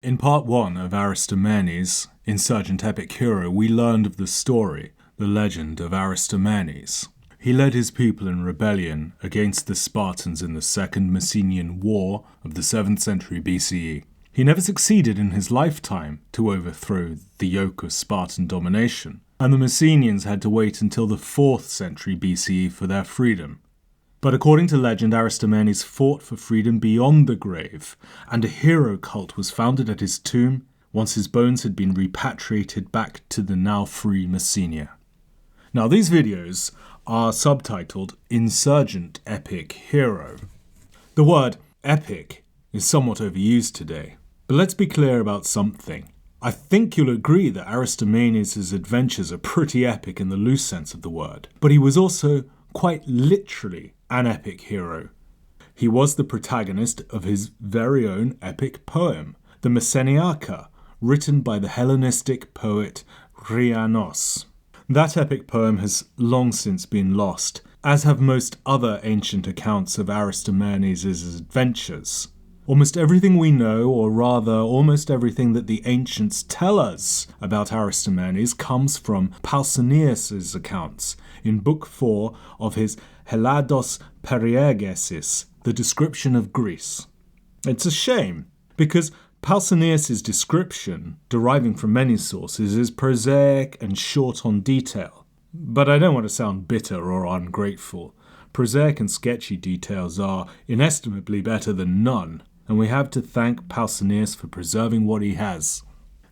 In part 1 of Aristomenes, Insurgent Epic Hero, we learned of the story, the legend of Aristomenes. He led his people in rebellion against the Spartans in the Second Messenian War of the 7th century BCE. He never succeeded in his lifetime to overthrow the yoke of Spartan domination, and the Messenians had to wait until the 4th century BCE for their freedom. But according to legend, Aristomenes fought for freedom beyond the grave, and a hero cult was founded at his tomb once his bones had been repatriated back to the now free Messenia. Now these videos are subtitled Insurgent Epic Hero. The word epic is somewhat overused today, but let's be clear about something. I think you'll agree that Aristomenes' adventures are pretty epic in the loose sense of the word, but he was also quite literally an epic hero. He was the protagonist of his very own epic poem, the Messeniaca, written by the Hellenistic poet Rhianos. That epic poem has long since been lost, as have most other ancient accounts of Aristomenes' adventures. Almost everything we know, or rather almost everything that the ancients tell us about Aristomenes, comes from Pausanias' accounts in Book 4 of his හෙλλάδος Περιήγησις, the description of Greece. It's a shame, because Pausanias' description, deriving from many sources, is prosaic and short on detail. But I don't want to sound bitter or ungrateful. Prosaic and sketchy details are inestimably better than none, and we have to thank Pausanias for preserving what he has.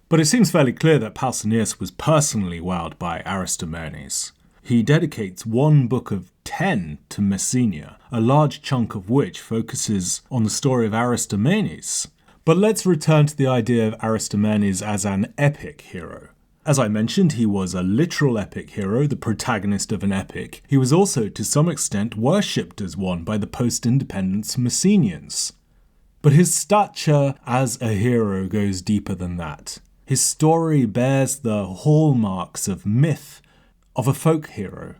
But it seems fairly clear that Pausanias was personally wowed by Aristomenes. He dedicates one book of 10 to Messenia, a large chunk of which focuses on the story of Aristomenes. But let's return to the idea of Aristomenes as an epic hero. As I mentioned, he was a literal epic hero, the protagonist of an epic. He was also, to some extent, worshipped as one by the post-independence Messenians. But his stature as a hero goes deeper than that. His story bears the hallmarks of myth, of a folk hero.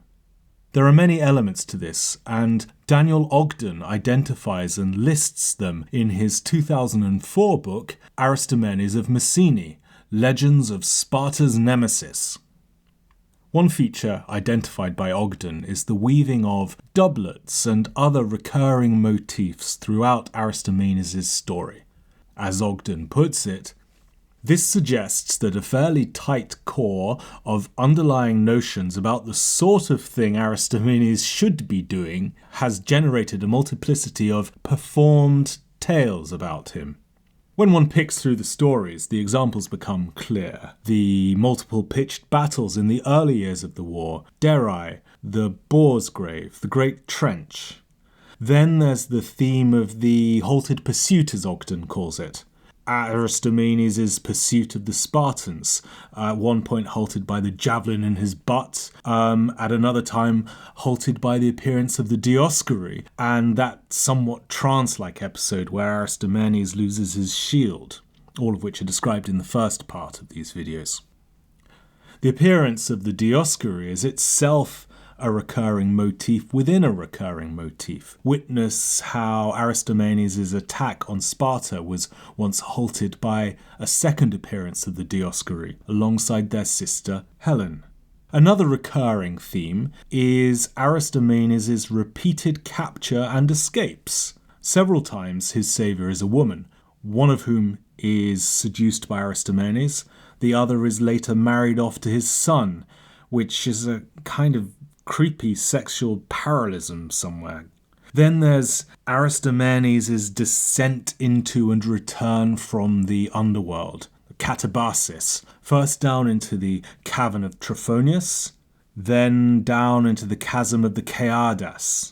There are many elements to this, and Daniel Ogden identifies and lists them in his 2004 book, Aristomenes of Messene, Legends of Sparta's Nemesis. One feature identified by Ogden is the weaving of doublets and other recurring motifs throughout Aristomenes' story. As Ogden puts it, this suggests that a fairly tight core of underlying notions about the sort of thing Aristomenes should be doing has generated a multiplicity of performed tales about him. When one picks through the stories, the examples become clear. The multiple pitched battles in the early years of the war, Derai, the boar's grave, the great trench. Then there's the theme of the halted pursuit, as Ogden calls it. Aristomenes' pursuit of the Spartans, at one point halted by the javelin in his butt, at another time halted by the appearance of the Dioscuri, and that somewhat trance-like episode where Aristomenes loses his shield, all of which are described in the first part of these videos. The appearance of the Dioscuri is itself a recurring motif within a recurring motif. Witness how Aristomenes' attack on Sparta was once halted by a second appearance of the Dioscuri alongside their sister Helen. Another recurring theme is Aristomenes' repeated capture and escapes. Several times his saviour is a woman, one of whom is seduced by Aristomenes, the other is later married off to his son, which is a kind of creepy sexual parallelism somewhere. Then there's Aristomenes' descent into and return from the underworld, the catabasis, first down into the cavern of Trophonius, then down into the chasm of the Ķeādas.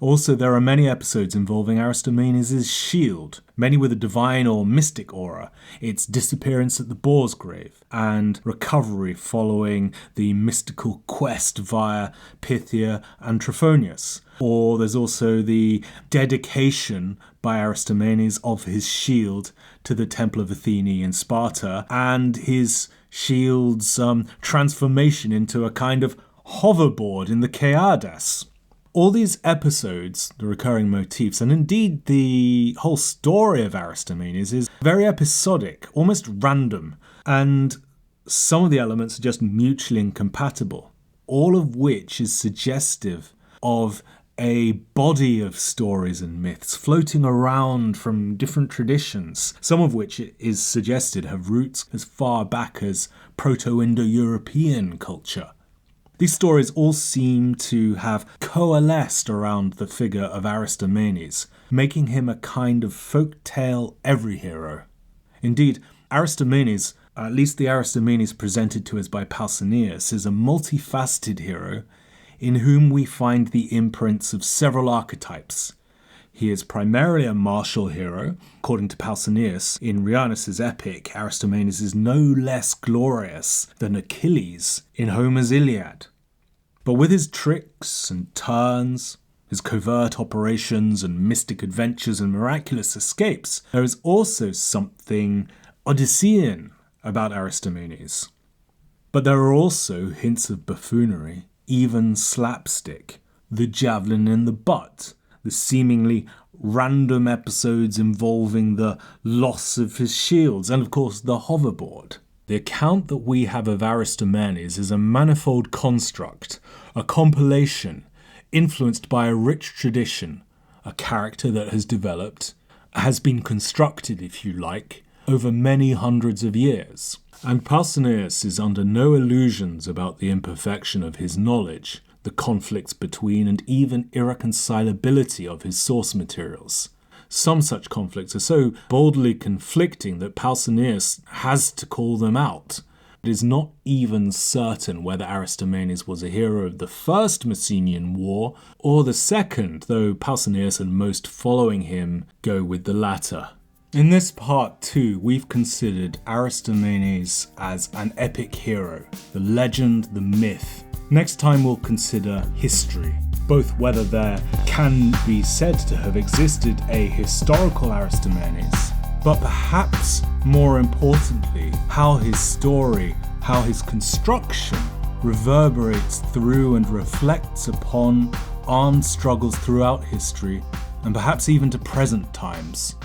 Also, there are many episodes involving Aristomenes' shield, many with a divine or mystic aura, its disappearance at the boar's grave, and recovery following the mystical quest via Pythia and Trophonius. Or there's also the dedication by Aristomenes of his shield to the Temple of Athene in Sparta, and his shield's transformation into a kind of hoverboard in the Ķeādas. All these episodes, the recurring motifs, and indeed the whole story of Aristomenes is very episodic, almost random, and some of the elements are just mutually incompatible, all of which is suggestive of a body of stories and myths floating around from different traditions, some of which it is suggested have roots as far back as Proto-Indo-European culture. These stories all seem to have coalesced around the figure of Aristomenes, making him a kind of folk tale every-hero. Indeed, Aristomenes, at least the Aristomenes presented to us by Pausanias, is a multifaceted hero in whom we find the imprints of several archetypes. He is primarily a martial hero. According to Pausanias, in Rhianos' epic, Aristomenes is no less glorious than Achilles in Homer's Iliad. But with his tricks and turns, his covert operations and mystic adventures and miraculous escapes, there is also something Odyssean about Aristomenes. But there are also hints of buffoonery, even slapstick, the javelin in the butt, the seemingly random episodes involving the loss of his shields, and of course the hoverboard. The account that we have of Aristomenes is a manifold construct, a compilation, influenced by a rich tradition, a character that has developed, has been constructed, if you like, over many hundreds of years. And Pausanias is under no illusions about the imperfection of his knowledge, the conflicts between and even irreconcilability of his source materials. Some such conflicts are so boldly conflicting that Pausanias has to call them out. It is not even certain whether Aristomenes was a hero of the first Messenian war or the second, though Pausanias and most following him go with the latter. In this part 2, we've considered Aristomenes as an epic hero, the legend, the myth. Next time we'll consider history, both whether there can be said to have existed a historical Aristomenes, but perhaps more importantly, how his story, how his construction reverberates through and reflects upon armed struggles throughout history, and perhaps even to present times.